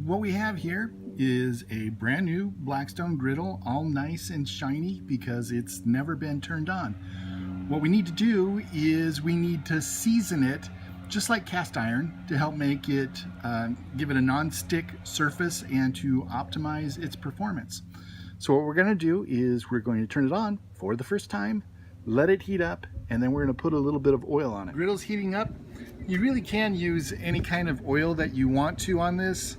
what we have here is a brand new Blackstone Griddle, all nice and shiny because it's never been turned on. What we need to do is we need to season it just like cast iron to help make it, give it a non-stick surface and to optimize its performance. So what we're going to do is we're going to turn it on for the first time, let it heat up, and then we're going to put a little bit of oil on it. Griddle's heating up. You really can use any kind of oil that you want to on this.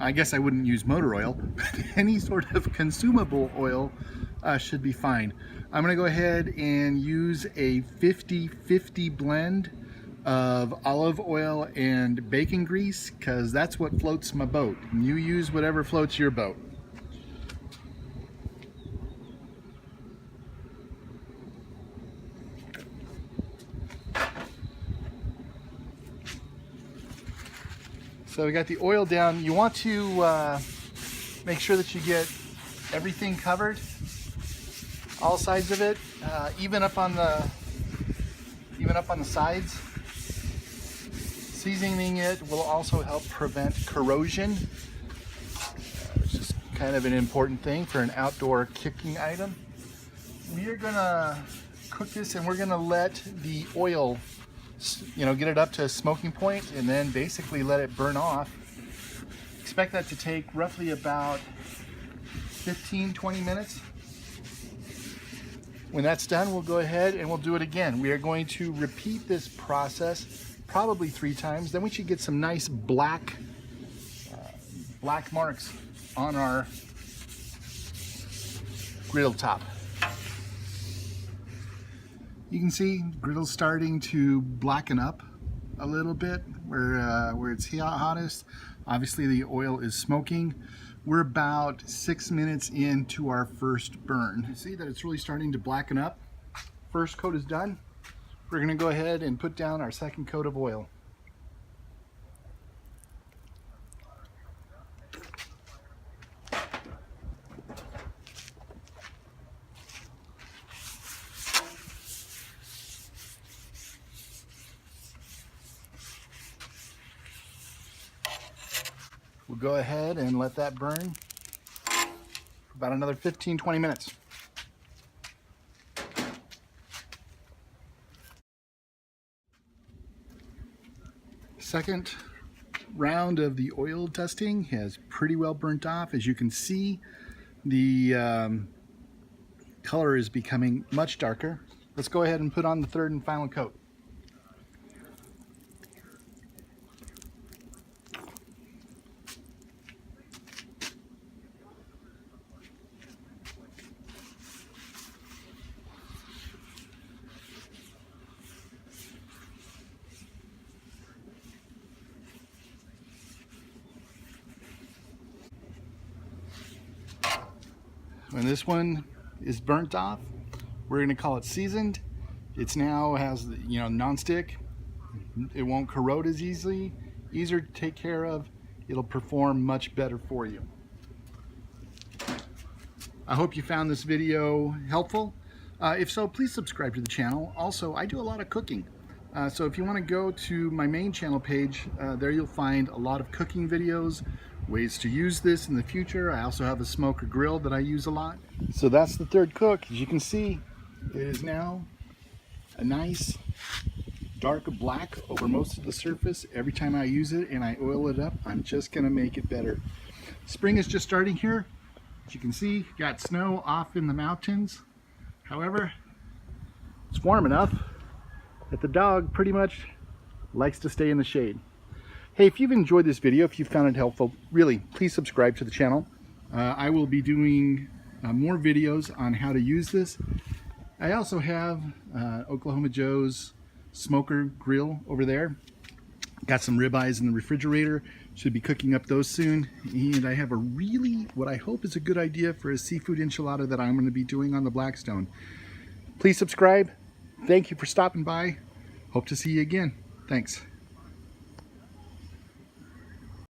I guess I wouldn't use motor oil, but any sort of consumable oil should be fine. I'm going to go ahead and use a 50-50 blend of olive oil and bacon grease because that's what floats my boat. And you use whatever floats your boat. So we got the oil down. You want to make sure that you get everything covered, all sides of it, even up on the sides. Seasoning it will also help prevent corrosion, which is kind of an important thing for an outdoor cooking item. We are gonna cook this, and we're gonna let the oil, get it up to a smoking point, and then basically let it burn off. Expect that to take roughly about 15-20 minutes. When that's done, we'll go ahead and we'll do it again. We are going to repeat this process probably 3 times. Then we should get some nice black marks on our griddle top. You can see griddle's starting to blacken up a little bit where it's hottest. Obviously the oil is smoking. We're about 6 minutes into our first burn. You see that it's really starting to blacken up. First coat is done. We're going to go ahead and put down our second coat of oil. We'll go ahead and let that burn for about another 15-20 minutes. Second round of the oil testing has pretty well burnt off. As you can see, the color is becoming much darker. Let's go ahead and put on the third and final coat. When this one is burnt off, we're going to call it seasoned. It's now has non-stick. It won't corrode as easily, easier to take care of. It'll perform much better for you. I hope you found this video helpful. If so, please subscribe to the channel. Also, I do a lot of cooking. So if you want to go to my main channel page, there you'll find a lot of cooking videos, ways to use this in the future. I also have a smoker grill that I use a lot. So that's the third cook. As you can see, it is now a nice dark black over most of the surface. Every time I use it and I oil it up, I'm just gonna make it better. Spring is just starting here. As you can see, got snow off in the mountains. However, it's warm enough that the dog pretty much likes to stay in the shade. Hey, if you've enjoyed this video, if you found it helpful, really, please subscribe to the channel. I will be doing more videos on how to use this. I also have Oklahoma Joe's smoker grill over there. Got some ribeyes in the refrigerator. Should be cooking up those soon. And I have what I hope is a good idea for a seafood enchilada that I'm going to be doing on the Blackstone. Please subscribe. Thank you for stopping by. Hope to see you again. Thanks.